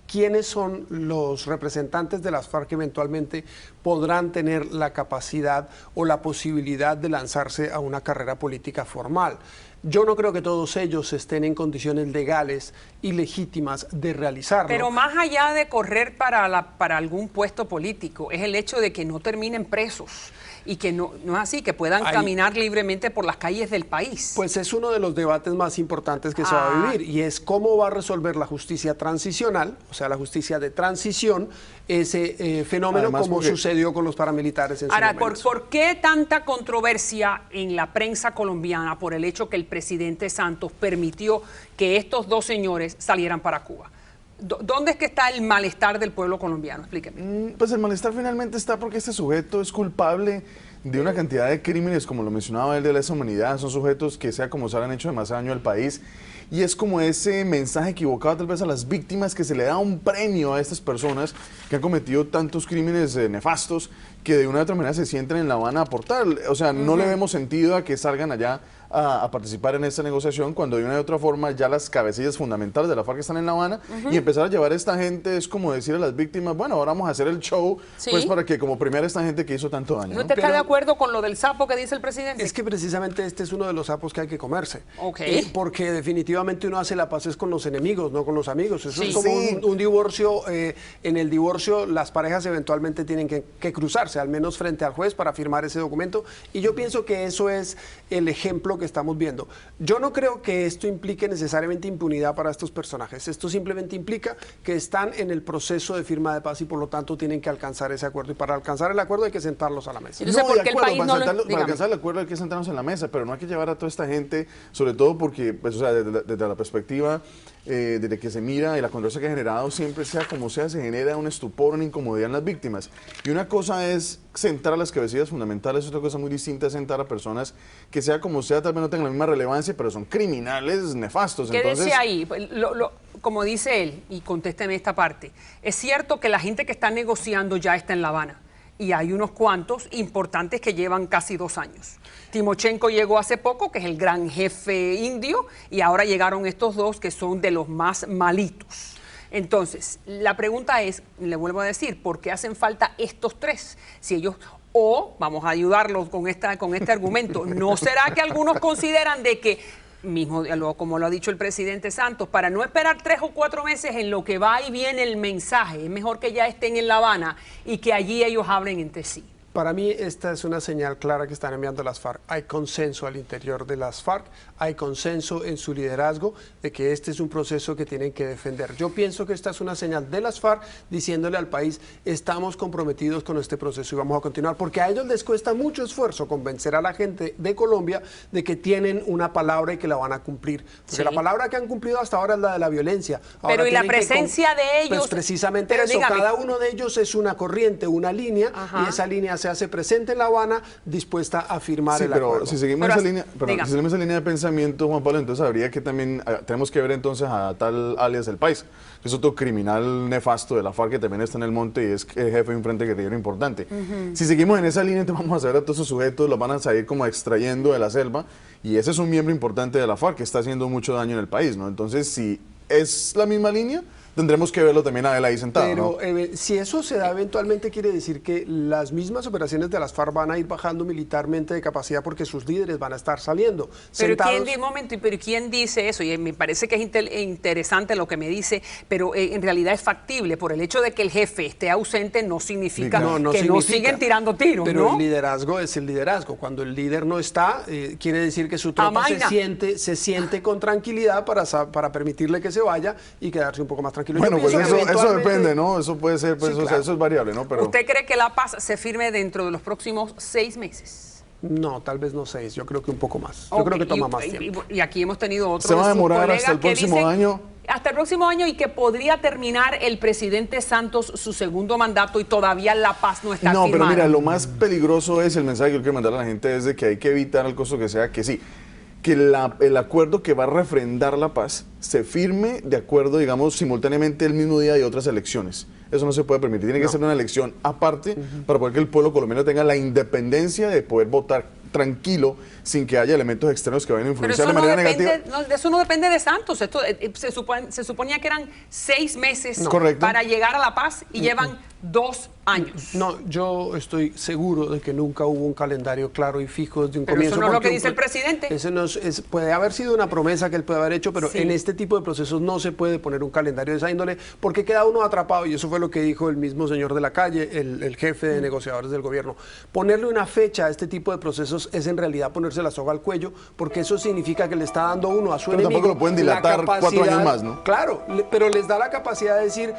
quiénes son los representantes de las FARC que eventualmente podrán tener la capacidad o la posibilidad de lanzarse a una carrera política formal. Yo no creo que todos ellos estén en condiciones legales y legítimas de realizarlo. Pero más allá de correr para algún puesto político, es el hecho de que no terminen presos y que no es así, que puedan caminar libremente por las calles del país. Pues es uno de los debates más importantes que se va a vivir, y es cómo va a resolver la justicia transicional, o sea, la justicia de transición, ese fenómeno. Además, como sucedió con los paramilitares en su momento. Ahora, ¿por qué tanta controversia en la prensa colombiana por el hecho que el presidente Santos permitió que estos dos señores salieran para Cuba? ¿Dónde es que está el malestar del pueblo colombiano? Explíqueme. Pues el malestar finalmente está porque este sujeto es culpable de una cantidad de crímenes, como lo mencionaba él, de lesa humanidad. Son sujetos que, sea como sea, han hecho demasiado daño al país. Y es como ese mensaje equivocado tal vez a las víctimas, que se le da un premio a estas personas que han cometido tantos crímenes nefastos, que de una u otra manera se sienten en La Habana a aportar. O sea, no le vemos sentido a que salgan allá a participar en esta negociación, cuando de una u otra forma ya las cabecillas fundamentales de la FARC están en La Habana, y empezar a llevar a esta gente es como decir a las víctimas, bueno, ahora vamos a hacer el show, pues para que como premiar a esta gente que hizo tanto daño. ¿No te está de acuerdo con lo del sapo que dice el presidente? Es que precisamente este es uno de los sapos que hay que comerse. Porque definitivamente uno hace la paz con los enemigos, no con los amigos. Eso es como un divorcio. En el divorcio las parejas eventualmente tienen que cruzarse, al menos frente al juez, para firmar ese documento, y yo pienso que eso es el ejemplo que estamos viendo. Yo no creo que esto implique necesariamente impunidad para estos personajes. Esto simplemente implica que están en el proceso de firma de paz y por lo tanto tienen que alcanzar ese acuerdo. Y para alcanzar el acuerdo hay que sentarlos a la mesa. Entonces, ¿por qué el país no para alcanzar el acuerdo hay que sentarnos en la mesa, pero no hay que llevar a toda esta gente, sobre todo porque, pues, o sea, desde la perspectiva desde que se mira y la controversia que ha generado, siempre sea como sea, se genera un estupor, una incomodidad en las víctimas. Y una cosa es sentar a las cabecillas fundamentales, otra cosa muy distinta es sentar a personas que sea como sea, tal vez no tengan la misma relevancia, pero son criminales nefastos. Quédese ahí, como dice él, y contésteme esta parte, es cierto que la gente que está negociando ya está en La Habana, y hay unos cuantos importantes que llevan casi 2 años. Timochenko llegó hace poco, que es el gran jefe indio, y ahora llegaron estos dos que son de los más malitos. Entonces, la pregunta es, le vuelvo a decir, ¿por qué hacen falta estos 3? Si ellos, vamos a ayudarlos con este argumento, ¿no será que algunos consideran de que, mismo como lo ha dicho el presidente Santos, para no esperar 3 o 4 meses en lo que va y viene el mensaje, es mejor que ya estén en La Habana y que allí ellos hablen entre sí? Para mí esta es una señal clara que están enviando las FARC. Hay consenso al interior de las FARC, hay consenso en su liderazgo de que este es un proceso que tienen que defender. Yo pienso que esta es una señal de las FARC diciéndole al país, estamos comprometidos con este proceso y vamos a continuar, porque a ellos les cuesta mucho esfuerzo convencer a la gente de Colombia de que tienen una palabra y que la van a cumplir. Porque la palabra que han cumplido hasta ahora es la de la violencia. Ahora pero y la presencia de ellos... Pues precisamente eso, dígame, cada uno de ellos es una corriente, una línea, y esa línea se hace presente en La Habana, dispuesta a firmar el acuerdo. Si seguimos esa línea de pensamiento, Juan Pablo, entonces habría que también, tenemos que ver entonces a tal alias El País, que es otro criminal nefasto de la FARC que también está en el monte y es jefe de un frente guerrillero importante. Si seguimos en esa línea, entonces vamos a ver a todos esos sujetos, los van a salir como extrayendo de la selva, y ese es un miembro importante de la FARC que está haciendo mucho daño en el país, ¿no? Entonces, si es la misma línea, tendremos que verlo también a él ahí sentado. Pero ¿no? si eso se da eventualmente, quiere decir que las mismas operaciones de las FARC van a ir bajando militarmente de capacidad porque sus líderes van a estar saliendo. Pero ¿quién dice eso? Y me parece que es interesante lo que me dice, pero en realidad es factible. Por el hecho de que el jefe esté ausente no significa que no siguen tirando tiros, pero ¿no? el liderazgo es el liderazgo. Cuando el líder no está, quiere decir que su tropa se siente con tranquilidad para permitirle que se vaya y quedarse un poco más tranquilo. Bueno, pues eso depende, ¿no? Eso puede ser, pues, sí, claro. Eso es variable, ¿no? Pero... ¿Usted cree que la paz se firme dentro de los próximos 6 meses? No, tal vez no 6, yo creo que un poco más. Yo creo que toma más tiempo. Y aquí hemos tenido otros. ¿Se va a demorar hasta el próximo año? Hasta el próximo año, y que podría terminar el presidente Santos su segundo mandato y todavía la paz no está firmada. No, pero mira, lo más peligroso es el mensaje que yo quiero mandar a la gente es de que hay que evitar al costo que sea que sí, que el acuerdo que va a refrendar la paz se firme de acuerdo, digamos, simultáneamente el mismo día de otras elecciones. Eso no se puede permitir, tiene que ser una elección aparte para poder que el pueblo colombiano tenga la independencia de poder votar tranquilo sin que haya elementos externos que vayan a influenciar de manera negativa. Eso no depende de Santos. Esto se suponía que eran 6 meses para llegar a la paz y llevan 2 años. No, yo estoy seguro de que nunca hubo un calendario claro y fijo desde un pero comienzo. Eso no es lo que dice el presidente. Eso puede haber sido una promesa que él puede haber hecho, pero en este tipo de procesos no se puede poner un calendario de esa índole porque queda uno atrapado, y eso fue lo que dijo el mismo señor de la calle, el jefe de negociadores del gobierno. Ponerle una fecha a este tipo de procesos es en realidad ponerse la soga al cuello, porque eso significa que le está dando uno a su enemigo. Tampoco lo pueden dilatar 4 años más, ¿no? Claro, pero les da la capacidad de decir,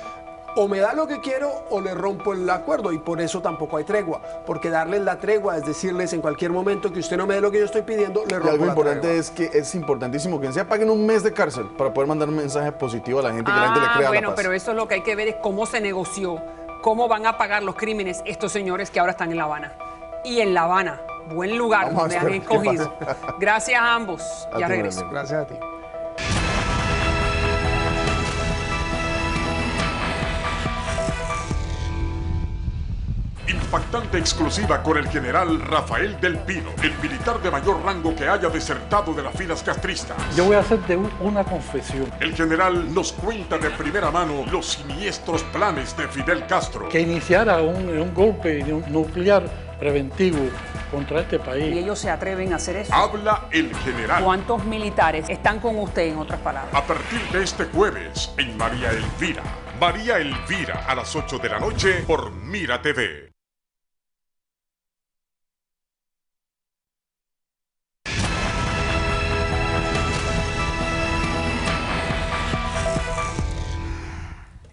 o me da lo que quiero o le rompo el acuerdo, y por eso tampoco hay tregua, porque darles la tregua es decirles en cualquier momento que usted no me dé lo que yo estoy pidiendo, le rompo y algo la importante tregua. es que es importantísimo que se paguen un mes de cárcel para poder mandar un mensaje positivo a la gente, que la gente le crea bueno, la paz. Pero eso es lo que hay que ver, es cómo se negoció, cómo van a pagar los crímenes estos señores que ahora están en La Habana. Y en La Habana, buen lugar donde han escogido. Gracias a ambos. Ya regreso. Gracias a ti. Impactante exclusiva con el general Rafael del Pino, el militar de mayor rango que haya desertado de las filas castristas. Yo voy a hacerte una confesión. El general nos cuenta de primera mano los siniestros planes de Fidel Castro. Que iniciara un golpe nuclear preventivo contra este país. ¿Y ellos se atreven a hacer eso? Habla el general. ¿Cuántos militares están con usted, en otras palabras? A partir de este jueves en María Elvira. María Elvira a las 8 de la noche por Mira TV.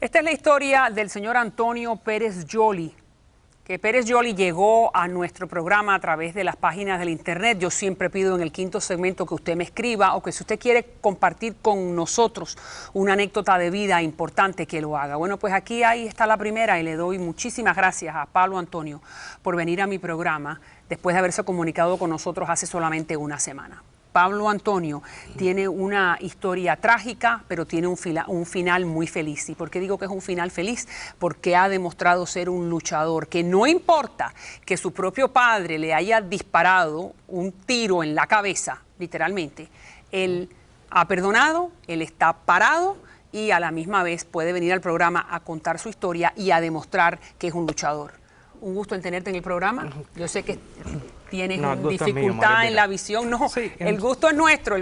Esta es la historia del señor Antonio Pérez Yoli, que Pérez Yoli llegó a nuestro programa a través de las páginas del internet. Yo siempre pido en el quinto segmento que usted me escriba o que si usted quiere compartir con nosotros una anécdota de vida importante, que lo haga. Bueno, pues aquí ahí está la primera, y le doy muchísimas gracias a Pablo Antonio por venir a mi programa después de haberse comunicado con nosotros hace solamente una semana. Pablo Antonio tiene una historia trágica, pero tiene un final muy feliz. ¿Y por qué digo que es un final feliz? Porque ha demostrado ser un luchador, que no importa que su propio padre le haya disparado un tiro en la cabeza, literalmente, él ha perdonado, él está parado y a la misma vez puede venir al programa a contar su historia y a demostrar que es un luchador. Un gusto en tenerte en el programa. Yo sé que tienes dificultad en la visión. No, sí, el gusto es nuestro.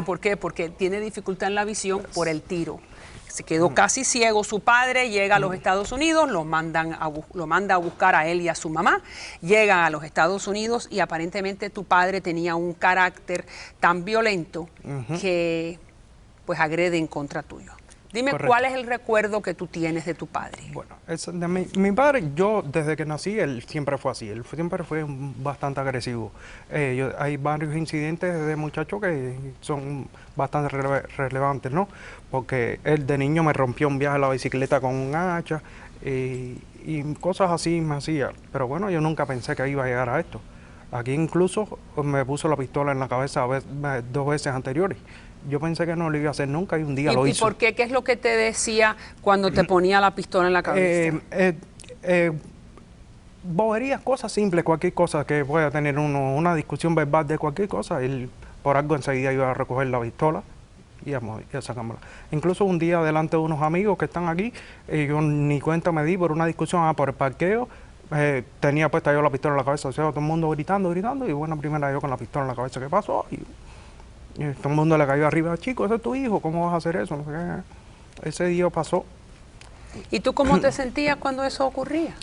¿Por qué? Porque tiene dificultad en la visión por el tiro. Se quedó casi ciego. Su padre llega a los Estados Unidos, lo manda a buscar a él y a su mamá. Llegan a los Estados Unidos y aparentemente tu padre tenía un carácter tan violento que pues agrede en contra tuyo. Dime, correcto, ¿cuál es el recuerdo que tú tienes de tu padre? Bueno, mi padre, yo desde que nací, él siempre fue así, él siempre fue bastante agresivo. Hay varios incidentes de muchacho que son bastante relevantes, ¿no? Porque él de niño me rompió un viaje a la bicicleta con un hacha y cosas así me hacía. Pero bueno, yo nunca pensé que iba a llegar a esto. Aquí incluso me puso la pistola en la cabeza 2 veces anteriores. Yo pensé que no lo iba a hacer nunca y un día lo hizo. ¿Y por qué? ¿Qué es lo que te decía cuando te ponía la pistola en la cabeza? Boberías, cosas simples, cualquier cosa que pueda tener una discusión verbal de cualquier cosa. Él por algo enseguida iba a recoger la pistola y ya sacámosla. Incluso un día delante de unos amigos que están aquí, yo ni cuenta me di por una discusión por el parqueo, tenía puesta yo la pistola en la cabeza, o sea, todo el mundo gritando, y bueno, primero yo con la pistola en la cabeza, ¿qué pasó? Y todo el mundo le cayó arriba, chico, ese es tu hijo, ¿cómo vas a hacer eso? No sé qué. Ese día pasó. ¿Y tú cómo te sentías cuando eso ocurría?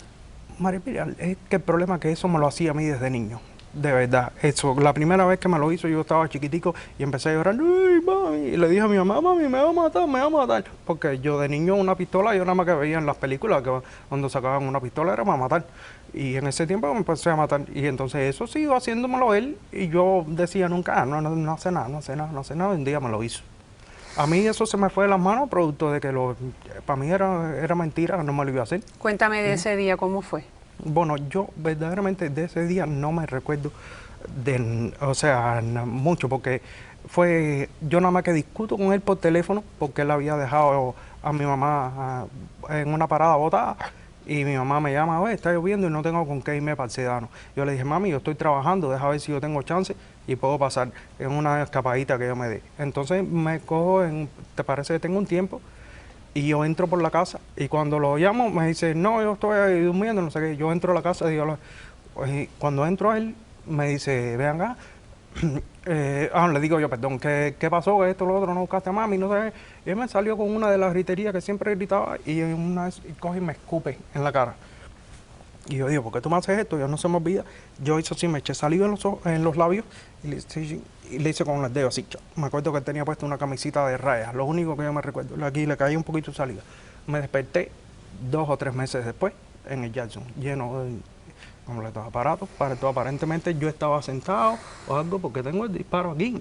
María Pilar, es que el problema es que eso me lo hacía a mí desde niño. De verdad, eso, la primera vez que me lo hizo yo estaba chiquitico y empecé a llorar, ¡ay, mami! Y le dije a mi mamá, mami, me va a matar. Porque yo de niño una pistola, yo nada más que veía en las películas que cuando sacaban una pistola era para matar. Y en ese tiempo me empecé a matar. Y entonces eso siguió haciéndomelo él y yo decía nunca, no hace nada, un día me lo hizo. A mí eso se me fue de las manos producto de que para mí era mentira, no me lo iba a hacer. Cuéntame de ese día, ¿cómo fue? Bueno, yo verdaderamente de ese día no me recuerdo mucho, porque yo nada más que discuto con él por teléfono, porque él había dejado a mi mamá en una parada botada, y mi mamá me llama, oye, está lloviendo y no tengo con qué irme para el Sedano. Yo le dije, mami, yo estoy trabajando, deja ver si yo tengo chance y puedo pasar en una escapadita que yo me di. Entonces me cojo, ¿te parece que tengo un tiempo? Y yo entro por la casa y cuando lo llamo me dice, no, yo estoy ahí durmiendo, no sé qué. Yo entro a la casa y digo, cuando entro a él me dice, ven acá. Le digo yo, perdón, ¿qué pasó? Esto, lo otro, no buscaste a mami, no sé qué. Y él me salió con una de las griterías que siempre gritaba y una vez coge y me escupe en la cara. Y yo digo, ¿por qué tú me haces esto? Yo no se me olvida. Yo hice así, me eché saliva en los labios y le hice con el dedo así. Me acuerdo que él tenía puesto una camisita de rayas, lo único que yo me recuerdo. Aquí le caí un poquito de saliva. Me desperté 2 o 3 meses después en el Jackson, lleno de completos aparatos. Aparentemente yo estaba sentado o algo porque tengo el disparo aquí.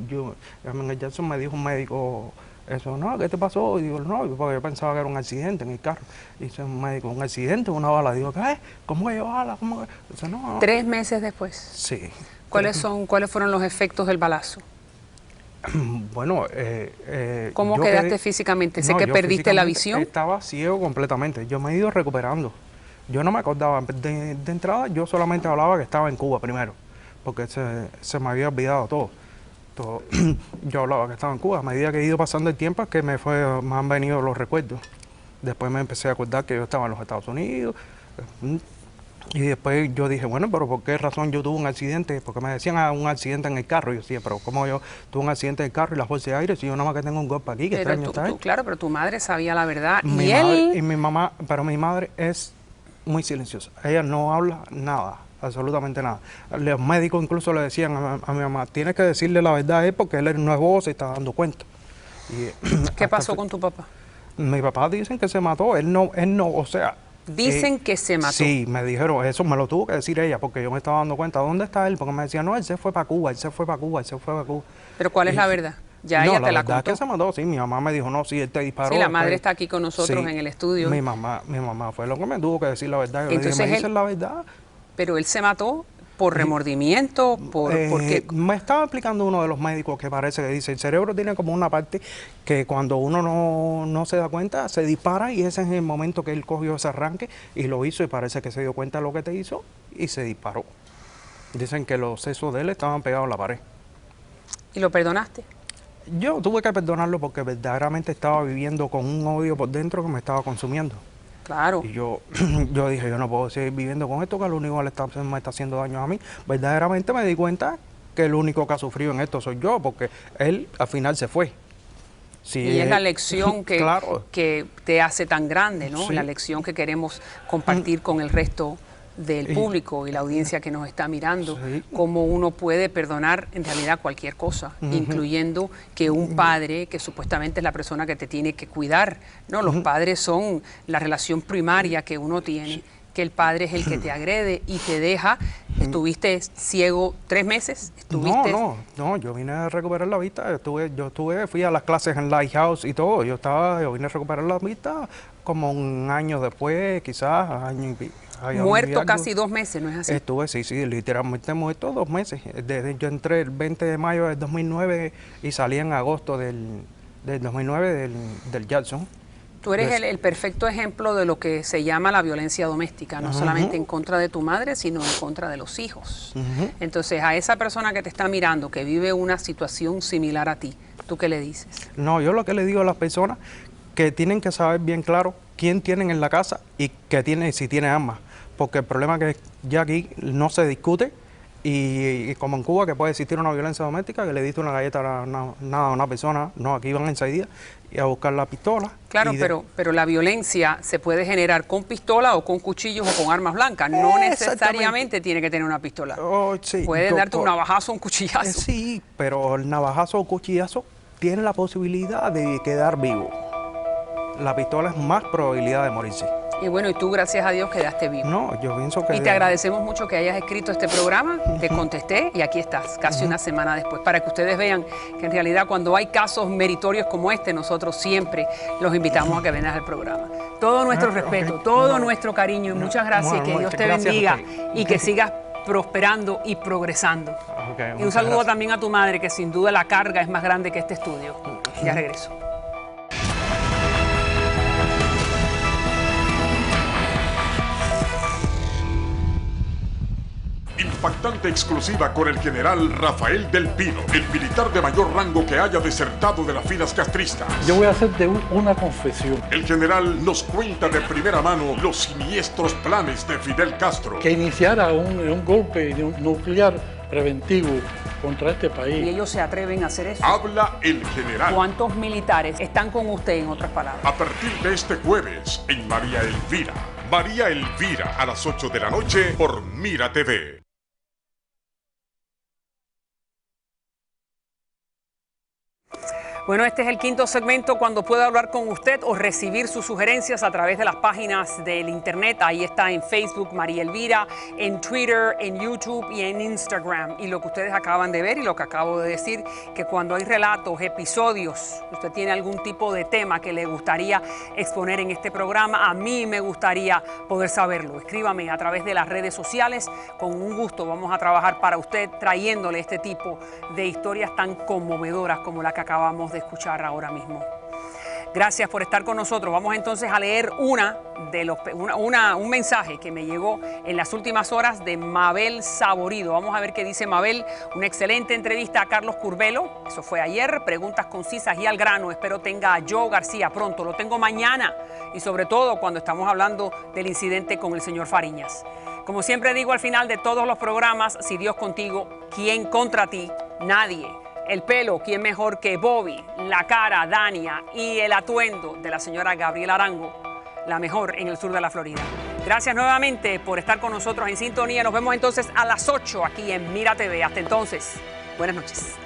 En el Jackson me dijo un médico, eso, no, ¿qué te pasó? Y digo, no, porque yo pensaba que era un accidente en el carro. Y dice un médico, ¿un accidente? ¿Una bala? Digo, ¿qué? ¿Cómo que bala? ¿Cómo que? Dice, no. 3 meses después. Sí. ¿Cuáles fueron los efectos del balazo? Bueno, ¿cómo quedaste físicamente? Sé que perdiste la visión. Estaba ciego completamente. Yo me he ido recuperando. Yo no me acordaba. De entrada, yo solamente hablaba que estaba en Cuba primero, porque se me había olvidado todo. Yo hablaba que estaba en Cuba. A medida que he ido pasando el tiempo es que me han venido los recuerdos. Después me empecé a acordar que yo estaba en los Estados Unidos. Y después yo dije, bueno, pero ¿por qué razón yo tuve un accidente? Porque me decían un accidente en el carro. Y yo decía, pero ¿cómo yo tuve un accidente en el carro y la fuerza de aire si yo nada más que tengo un golpe aquí? ¿Qué extraño está ahí? Claro, pero tu madre sabía la verdad. Mi mamá, pero mi madre es muy silenciosa. Ella no habla nada. Absolutamente nada. Los médicos incluso le decían a mi mamá, tienes que decirle la verdad a él porque él no es vos, se está dando cuenta. ¿Qué pasó con tu papá? Mi papá dicen que se mató, él no, o sea... Dicen que se mató. Sí, me dijeron, eso me lo tuvo que decir ella porque yo me estaba dando cuenta, ¿dónde está él? Porque me decían, no, él se fue para Cuba, él se fue para Cuba. ¿Pero cuál es la verdad? Ya ella te la contó. La verdad es que se mató, sí, mi mamá me dijo, no, sí, él te disparó. Sí, la madre está aquí con nosotros en el estudio. Mi mamá fue lo que me tuvo que decir la verdad. Yo entonces le dije, ¿me dices la verdad? Pero él se mató por remordimiento, porque me estaba explicando uno de los médicos que parece que dice, el cerebro tiene como una parte que cuando uno no se da cuenta, se dispara y ese es el momento que él cogió ese arranque y lo hizo y parece que se dio cuenta de lo que te hizo y se disparó. Dicen que los sesos de él estaban pegados a la pared. ¿Y lo perdonaste? Yo tuve que perdonarlo porque verdaderamente estaba viviendo con un odio por dentro que me estaba consumiendo. Claro. Y yo dije, yo no puedo seguir viviendo con esto, que lo único que me está haciendo daño a mí. Verdaderamente me di cuenta que el único que ha sufrido en esto soy yo, porque él al final se fue. Sí, y es la lección que te hace tan grande, ¿no? Sí. La lección que queremos compartir con el resto del público y la audiencia que nos está mirando, cómo uno puede perdonar en realidad cualquier cosa, incluyendo que un padre, que supuestamente es la persona que te tiene que cuidar, ¿no? Los padres son la relación primaria que uno tiene, que el padre es el que te agrede y te deja. ¿Estuviste ciego 3 meses? No, yo vine a recuperar la vista, fui a las clases en Lighthouse y todo, yo vine a recuperar la vista como un año después, quizás, año y pico. Muerto casi 2 meses, ¿no es así? Estuve, sí, literalmente muerto 2 meses. Yo entré el 20 de mayo del 2009 y salí en agosto del 2009 del Jackson. Tú eres el perfecto ejemplo de lo que se llama la violencia doméstica, no solamente en contra de tu madre, sino en contra de los hijos. Entonces, a esa persona que te está mirando, que vive una situación similar a ti, ¿Tú qué le dices? No, yo lo que le digo a las personas que tienen que saber bien claro quién tienen en la casa y si tiene armas. Porque el problema es que ya aquí no se discute y como en Cuba que puede existir una violencia doméstica, que le diste una galleta a una persona, no, aquí van enseguida y a buscar la pistola. Claro, pero la violencia se puede generar con pistola o con cuchillos o con armas blancas. No necesariamente tiene que tener una pistola. Sí, puede darte un navajazo o un cuchillazo. Sí, pero el navajazo o cuchillazo tiene la posibilidad de quedar vivo. La pistola es más probabilidad de morirse. Y bueno, y tú, gracias a Dios, quedaste vivo. No, yo pienso que... Y te agradecemos mucho que hayas escrito este programa, te contesté y aquí estás, casi una semana después, para que ustedes vean que en realidad cuando hay casos meritorios como este, nosotros siempre los invitamos a que vengan al programa. Todo nuestro respeto, todo nuestro cariño y muchas gracias, que Dios te bendiga y que sigas prosperando y progresando. Y un saludo también a tu madre, que sin duda la carga es más grande que este estudio. Ya regreso. Impactante exclusiva con el general Rafael del Pino, el militar de mayor rango que haya desertado de las filas castristas. Yo voy a hacerte una confesión. El general nos cuenta de primera mano los siniestros planes de Fidel Castro. Que iniciara un golpe nuclear preventivo contra este país. ¿Y ellos se atreven a hacer eso? Habla el general. ¿Cuántos militares están con usted, en otras palabras? A partir de este jueves en María Elvira. María Elvira a las 8 de la noche por Mira TV. Bueno, este es el quinto segmento cuando puedo hablar con usted o recibir sus sugerencias a través de las páginas del internet. Ahí está en Facebook María Elvira, en Twitter, en YouTube y en Instagram. Y lo que ustedes acaban de ver y lo que acabo de decir, que cuando hay relatos, episodios, usted tiene algún tipo de tema que le gustaría exponer en este programa, a mí me gustaría poder saberlo. Escríbame a través de las redes sociales. Con un gusto vamos a trabajar para usted trayéndole este tipo de historias tan conmovedoras como la que acabamos de escuchar ahora mismo. Gracias por estar con nosotros. Vamos entonces a leer un mensaje que me llegó en las últimas horas de Mabel Saborido. Vamos a ver qué dice Mabel. Una excelente entrevista a Carlos Curbelo. Eso fue ayer. Preguntas concisas y al grano. Espero tenga a Joe García pronto. Lo tengo mañana. Y sobre todo cuando estamos hablando del incidente con el señor Fariñas. Como siempre digo al final de todos los programas, si Dios contigo, ¿quién contra ti? Nadie. El pelo, ¿quién mejor que Bobby? La cara, Dania, y el atuendo de la señora Gabriela Arango, la mejor en el sur de la Florida. Gracias nuevamente por estar con nosotros en sintonía. Nos vemos entonces a las 8 aquí en Mira TV. Hasta entonces, buenas noches.